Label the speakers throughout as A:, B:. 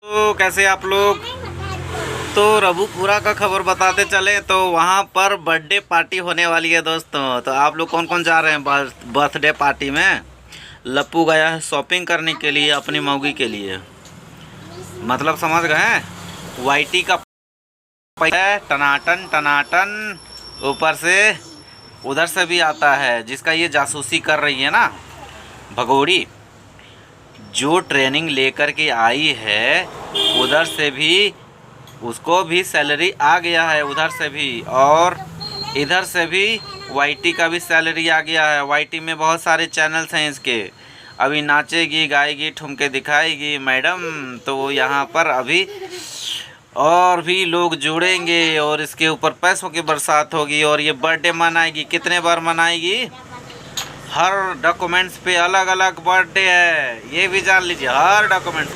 A: तो कैसे आप लोग। तो रबूपुरा का खबर बताते चले तो वहाँ पर बर्थडे पार्टी होने वाली है दोस्तों। तो आप लोग कौन कौन जा रहे हैं बर्थडे पार्टी में। लप्पू गया है शॉपिंग करने के लिए अपनी मौगी के लिए, मतलब समझ गए। वाईटी का पैसा टनाटन टनाटन ऊपर से उधर से भी आता है, जिसका ये जासूसी कर रही है ना भगोड़ी, जो ट्रेनिंग लेकर के आई है उधर से भी उसको भी सैलरी आ गया है उधर से भी, और इधर से भी वाईटी का भी सैलरी आ गया है। वाईटी में बहुत सारे चैनल्स हैं इसके। अभी नाचेगी गाएगी ठुमके दिखाएगी मैडम, तो यहाँ पर अभी और भी लोग जुड़ेंगे और इसके ऊपर पैसों की बरसात होगी। और ये बर्थडे मनाएगी, कितने बार मनाएगी, हर डॉक्यूमेंट्स पे अलग अलग बर्थडे है, ये भी जान लीजिए। हर डॉक्यूमेंट्स,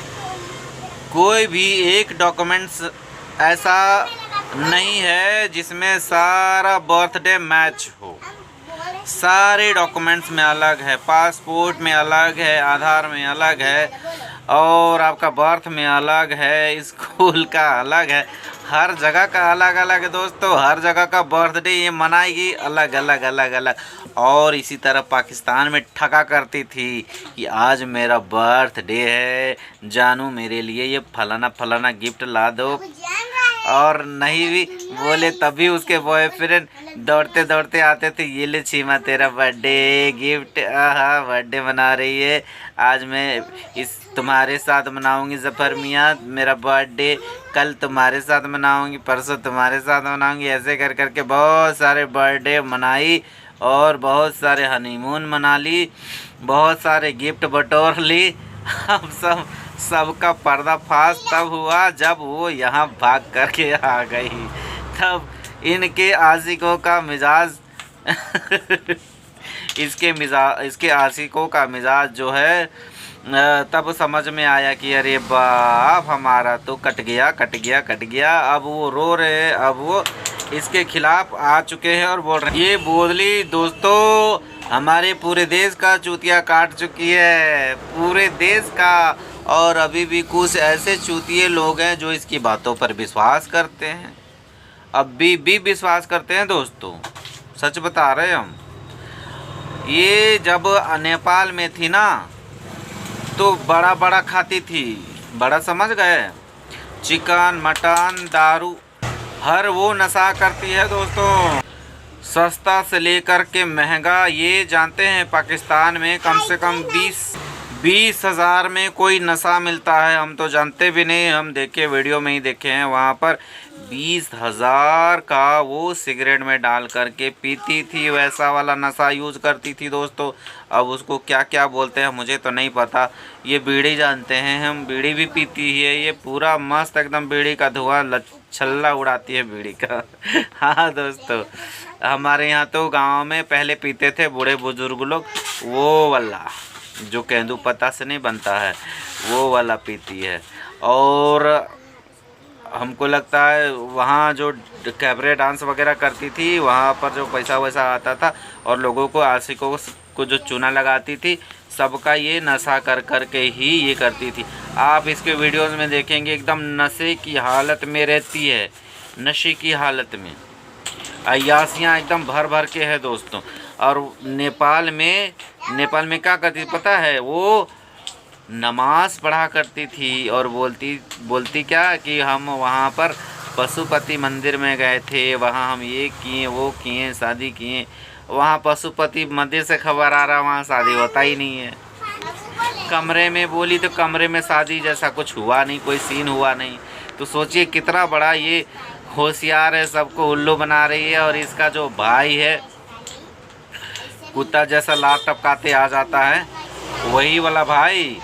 A: कोई भी एक डॉक्यूमेंट्स ऐसा नहीं है जिसमें सारा बर्थडे मैच हो। सारे डॉक्यूमेंट्स में अलग है, पासपोर्ट में अलग है, आधार में अलग है, और आपका बर्थ में अलग है, स्कूल का अलग है, हर जगह का अलग अलग है दोस्तों। हर जगह का बर्थडे ये मनाएगी अलग अलग अलग अलग। और इसी तरह पाकिस्तान में ठगा करती थी कि आज मेरा बर्थडे है जानू, मेरे लिए ये फलाना फलाना गिफ्ट ला दो, और नहीं भी बोले तभी उसके बॉयफ्रेंड दौड़ते दौड़ते आते थे, ये ले छीमा तेरा बर्थडे गिफ्ट, आहा बर्थडे मना रही है आज, मैं इस तुम्हारे साथ मनाऊंगी जफ़र मियाँ मेरा बर्थडे, कल तुम्हारे साथ मनाऊंगी, परसों तुम्हारे साथ मनाऊंगी। ऐसे कर करके बहुत सारे बर्थडे मनाई और बहुत सारे हनीमून मना ली, बहुत सारे गिफ्ट बटोर ली। हम सबका पर्दाफाश तब हुआ जब वो यहाँ भाग करके आ गई, तब इनके आशिकों का मिजाज इसके आशिकों का मिजाज जो है तब समझ में आया कि अरे बाप हमारा तो कट गया कट गया कट गया। अब वो रो रहे हैं, अब वो इसके खिलाफ आ चुके हैं और बोल रहे हैं। ये बोली दोस्तों हमारे पूरे देश का चूतिया काट चुकी है, पूरे देश का। और अभी भी कुछ ऐसे चूतिए लोग हैं जो इसकी बातों पर विश्वास करते हैं, अभी भी विश्वास करते हैं दोस्तों, सच बता रहे हम। ये जब नेपाल में थी ना तो बड़ा बड़ा खाती थी, बड़ा समझ गए, चिकन मटन दारू हर वो नशा करती है दोस्तों, सस्ता से लेकर के महंगा। ये जानते हैं पाकिस्तान में कम से कम 20,000 में कोई नशा मिलता है, हम तो जानते भी नहीं, हम देखे वीडियो में ही देखे हैं। वहाँ पर 20,000 का वो सिगरेट में डाल करके पीती थी, वैसा वाला नशा यूज़ करती थी दोस्तों। अब उसको क्या क्या बोलते हैं मुझे तो नहीं पता, ये बीड़ी जानते हैं हम, बीड़ी भी पीती है ये, पूरा मस्त एकदम बीड़ी का धुआं छल्ला उड़ाती है बीड़ी का। हाँ दोस्तों, हमारे यहाँ तो गांव में पहले पीते थे बूढ़े बुजुर्ग लोग, वो वाला जो केंदू पत्ता से नहीं बनता है वो वाला पीती है। और हमको लगता है वहाँ जो कैबरे डांस वगैरह करती थी वहाँ पर जो पैसा वैसा आता था और लोगों को आशिकों को जो चूना लगाती थी, सबका ये नशा कर कर के ही ये करती थी। आप इसके वीडियोस में देखेंगे एकदम नशे की हालत में रहती है, नशे की हालत में, अय्यासियाँ एकदम भर भर के है दोस्तों। और नेपाल में क्या करती पता है, वो नमाज पढ़ा करती थी और बोलती क्या कि हम वहाँ पर पशुपति मंदिर में गए थे, वहाँ हम ये किए वो किए शादी किए। वहाँ पशुपति मंदिर से खबर आ रहा वहाँ शादी होता ही नहीं है। कमरे में बोली तो कमरे में शादी जैसा कुछ हुआ नहीं, कोई सीन हुआ नहीं। तो सोचिए कितना बड़ा ये होशियार है, सबको उल्लू बना रही है। और इसका जो भाई है कुत्ता जैसा लात टपकाते आ जाता है, वही वाला भाई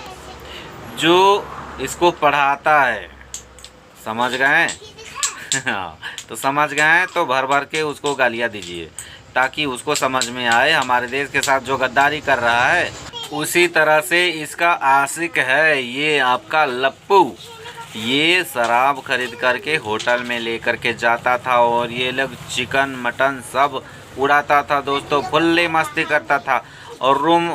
A: जो इसको पढ़ाता है, समझ गए। तो समझ गए तो भर भर के उसको गालियाँ दीजिए ताकि उसको समझ में आए हमारे देश के साथ जो गद्दारी कर रहा है। उसी तरह से इसका आशिक है ये आपका लप्पू, ये शराब खरीद करके होटल में लेकर के जाता था और ये लोग चिकन मटन सब उड़ाता था दोस्तों, फुल्ले मस्ती करता था। और रूम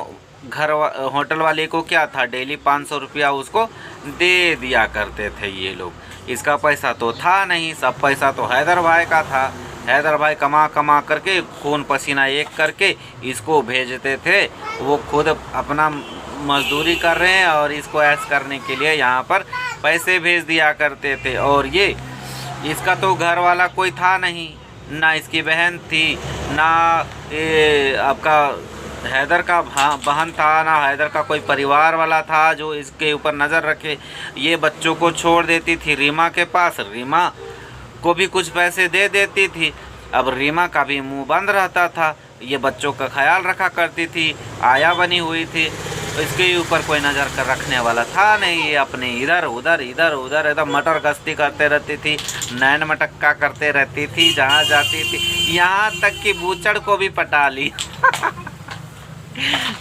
A: होटल वाले को क्या था, डेली 500 रुपया उसको दे दिया करते थे ये लोग। इसका पैसा तो था नहीं, सब पैसा तो हैदर भाई का था। हैदर भाई कमा कमा करके खून पसीना एक करके इसको भेजते थे। वो खुद अपना मजदूरी कर रहे हैं और इसको ऐश करने के लिए यहाँ पर पैसे भेज दिया करते थे। और ये इसका तो घर वाला कोई था नहीं, ना इसकी बहन थी, ना ये आपका हैदर का बहन था, ना हैदर का कोई परिवार वाला था जो इसके ऊपर नज़र रखे। ये बच्चों को छोड़ देती थी रीमा के पास, रीमा को भी कुछ पैसे दे देती थी। अब रीमा का भी मुंह बंद रहता था, ये बच्चों का ख्याल रखा करती थी, आया बनी हुई थी, तो इसके ऊपर कोई नज़र कर रखने वाला था नहीं। ये अपने इधर उधर एकदम मटर गश्ती करते रहती थी, नैन मटक्का करते रहती थी जहाँ जाती थी। यहाँ तक कि बूचड़ को भी पटा ली।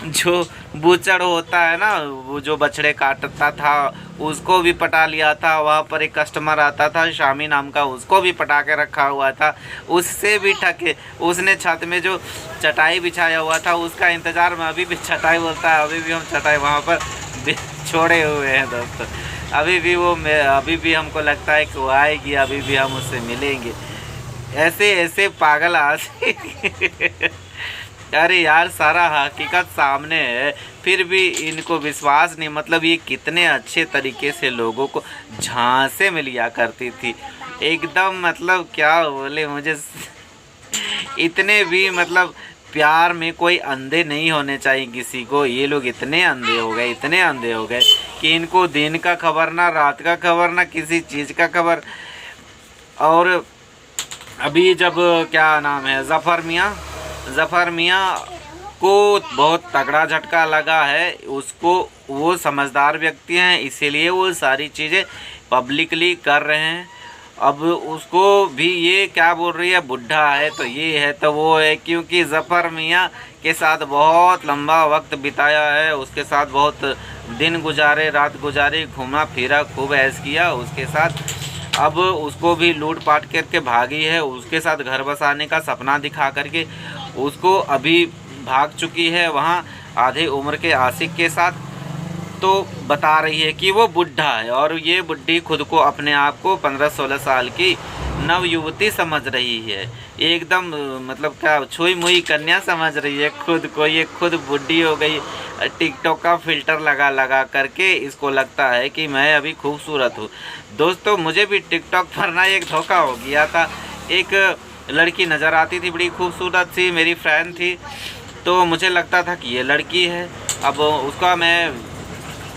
A: जो बूचड़ होता है ना, वो जो बछड़े काटता था, उसको भी पटा लिया था। वहाँ पर एक कस्टमर आता था शामी नाम का, उसको भी पटा के रखा हुआ था। उससे भी ठके, उसने छत में जो चटाई बिछाया हुआ था उसका इंतज़ार में, अभी भी चटाई बोलता है, अभी भी हम चटाई वहाँ पर छोड़े हुए हैं दोस्तों। अभी भी हमको लगता है कि वो आएगी, अभी भी हम उससे मिलेंगे। ऐसे ऐसे पागल आशिक। अरे यार, सारा हकीकत सामने है, फिर भी इनको विश्वास नहीं। मतलब ये कितने अच्छे तरीके से लोगों को झांसे में लिया करती थी एकदम। मतलब क्या बोले, मुझे इतने भी मतलब प्यार में कोई अंधे नहीं होने चाहिए किसी को। ये लोग इतने अंधे हो गए, इतने अंधे हो गए कि इनको दिन का खबर ना, रात का खबर ना, किसी चीज़ का खबर। और अभी जब क्या नाम है, ज़फ़र मियाँ को बहुत तगड़ा झटका लगा है। उसको, वो समझदार व्यक्ति हैं, इसीलिए वो सारी चीज़ें पब्लिकली कर रहे हैं। अब उसको भी ये क्या बोल रही है, बुढ़ा है तो ये है तो वो है, क्योंकि ज़फ़र मियाँ के साथ बहुत लंबा वक्त बिताया है, उसके साथ बहुत दिन गुजारे, रात गुजारी, घूमा फिरा, खूब ऐश किया उसके साथ। अब उसको भी लूट पाट करके भागी है, उसके साथ घर बसाने का सपना दिखा करके उसको अभी भाग चुकी है वहाँ आधे उम्र के आशिक के साथ। तो बता रही है कि वो बुढ़ा है, और ये बुढ़ी खुद को, अपने आप को 15-16 साल की नव युवती समझ रही है। एकदम मतलब क्या छुई मुई कन्या समझ रही है खुद को। ये खुद बुढ़ी हो गई, टिकटॉक का फ़िल्टर लगा करके इसको लगता है कि मैं अभी खूबसूरत हूँ। दोस्तों, मुझे भी टिकटॉक पर ना एक धोखा हो गया था। एक लड़की नज़र आती थी, बड़ी खूबसूरत थी, मेरी फ्रेंड थी, तो मुझे लगता था कि ये लड़की है। अब उसका मैं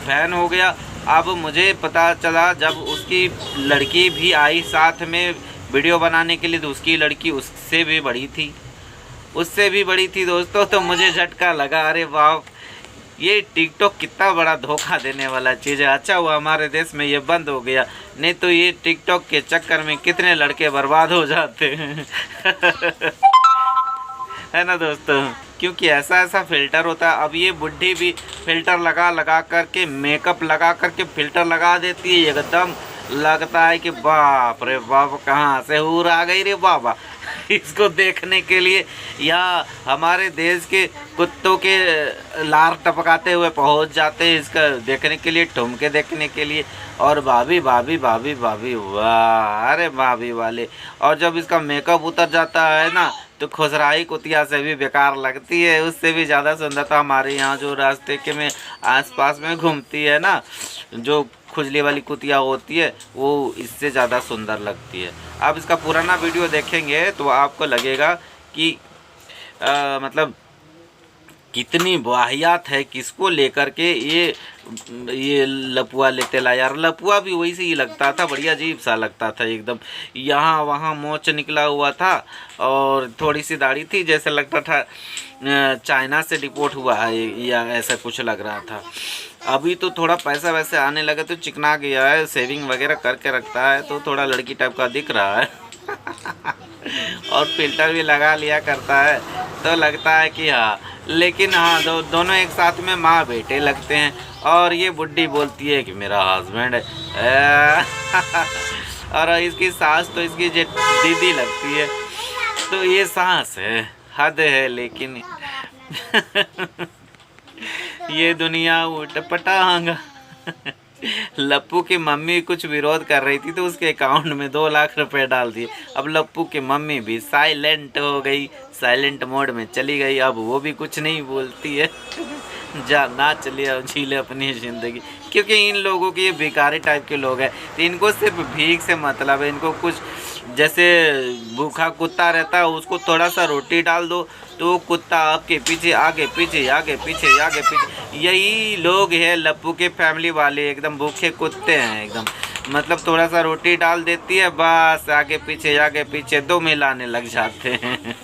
A: फ़ैन हो गया। अब मुझे पता चला जब उसकी लड़की भी आई साथ में वीडियो बनाने के लिए, तो उसकी लड़की उससे भी बड़ी थी दोस्तों। तो मुझे झटका लगा, अरे वाह, ये टिकटॉक कितना बड़ा धोखा देने वाला चीज़ है। अच्छा हुआ हमारे देश में ये बंद हो गया, नहीं तो ये टिकटॉक के चक्कर में कितने लड़के बर्बाद हो जाते हैं। है ना दोस्तों, क्योंकि ऐसा फ़िल्टर होता है। अब ये बुढ़ी भी फ़िल्टर लगा करके, मेकअप लगा करके फ़िल्टर लगा देती है, एकदम लगता है कि बाप रे बाप, कहाँ से हूर आ गई रे बाबा। इसको देखने के लिए या हमारे देश के कुत्तों के लार टपकाते हुए पहुंच जाते हैं इसका देखने के लिए, ठुमके देखने के लिए। और भाभी भाभी भाभी भाभी, वाह, अरे भाभी वाले। और जब इसका मेकअप उतर जाता है ना, तो खुसराई कुतिया से भी बेकार लगती है, उससे भी ज़्यादा सुंदरता हमारे यहाँ जो रास्ते के में आसपास में घूमती है ना, जो खुजली वाली कुतिया होती है, वो इससे ज़्यादा सुंदर लगती है। आप इसका पुराना वीडियो देखेंगे तो आपको लगेगा कि मतलब कितनी वाहियात है, किसको लेकर के ये लपुआ लेते ला यार। लपुआ भी वैसे ही लगता था, बढ़िया अजीब सा लगता था एकदम। यहाँ वहाँ मोच निकला हुआ था और थोड़ी सी दाढ़ी थी, जैसे लगता था चाइना से डिपोर्ट हुआ है या ऐसा कुछ लग रहा था। अभी तो थोड़ा पैसा वैसे आने लगे तो चिकना गया है, सेविंग वगैरह करके रखता है तो थोड़ा लड़की टाइप का दिख रहा है। और फिल्टर भी लगा लिया करता है तो लगता है कि हाँ, लेकिन हाँ, दोनों एक साथ में माँ बेटे लगते हैं। और ये बुड्ढी बोलती है कि मेरा हस्बैंड है। और इसकी सास तो इसकी दीदी लगती है, तो ये सास है, हद है। लेकिन ये दुनिया उठ पटांगा। लप्पू की मम्मी कुछ विरोध कर रही थी तो उसके अकाउंट में 2 लाख रुपए डाल दिए। अब लप्पू की मम्मी भी साइलेंट हो गई, साइलेंट मोड में चली गई। अब वो भी कुछ नहीं बोलती है। जा नाच ले और जी ले अपनी ज़िंदगी, क्योंकि इन लोगों के ये भिखारी टाइप के लोग हैं। तो इनको सिर्फ भीख से मतलब है। इनको कुछ जैसे भूखा कुत्ता रहता है उसको थोड़ा सा रोटी डाल दो तो वो कुत्ता आपके पीछे आगे पीछे आगे पीछे आगे पीछे। यही लोग हैं लप्पू के फैमिली वाले, एकदम भूखे कुत्ते हैं एकदम। मतलब थोड़ा सा रोटी डाल देती है बस आगे पीछे 2 मिलाने लग जाते हैं।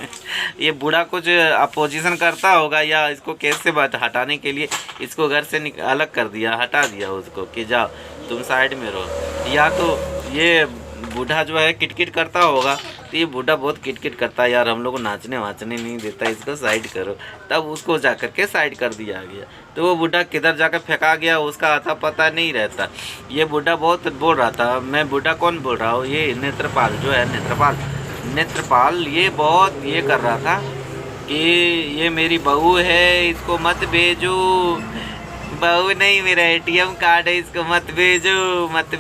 A: ये बूढ़ा कुछ अपोजिशन करता होगा या इसको केस से हटाने के लिए इसको घर से अलग कर दिया, हटा दिया उसको कि जाओ तुम साइड में रहो। या तो ये बूढ़ा जो है किटकिट करता होगा, तो ये बूढ़ा बहुत किटकिट करता है, यार हम लोग को नाचने वाचने नहीं देता, इसको साइड करो। तब उसको जा कर के साइड कर दिया गया। तो वो बूढ़ा किधर जाकर फेंका गया उसका आता पता नहीं रहता। ये बूढ़ा बहुत बोल रहा था, मैं बूढ़ा कौन बोल रहा हूँ, ये नेत्रपाल जो है, नेत्रपाल ये बहुत ये कर रहा था कि ये मेरी बहू है, इसको मत भेजो। बहू नहीं, मेरा ATM कार्ड है, इसको मत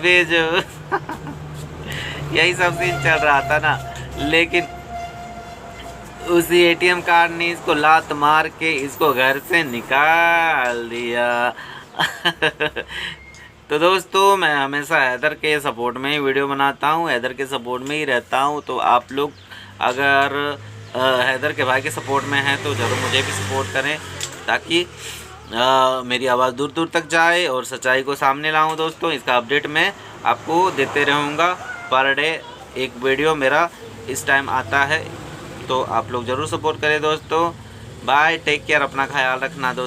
A: भेजो। यही सब सीन चल रहा था ना, लेकिन उसी ATM कार्ड ने इसको लात मार के इसको घर से निकाल दिया। तो दोस्तों मैं हमेशा हैदर के सपोर्ट में ही वीडियो बनाता हूँ, हैदर के सपोर्ट में ही रहता हूँ। तो आप लोग अगर हैदर के भाई के सपोर्ट में हैं तो ज़रूर मुझे भी सपोर्ट करें, ताकि मेरी आवाज़ दूर दूर तक जाए और सच्चाई को सामने लाऊं। दोस्तों इसका अपडेट मैं आपको देते रहूँगा। पर डे एक वीडियो मेरा इस टाइम आता है, तो आप लोग ज़रूर सपोर्ट करें दोस्तों। बाय, टेक केयर, अपना ख्याल रखना दोस्तों।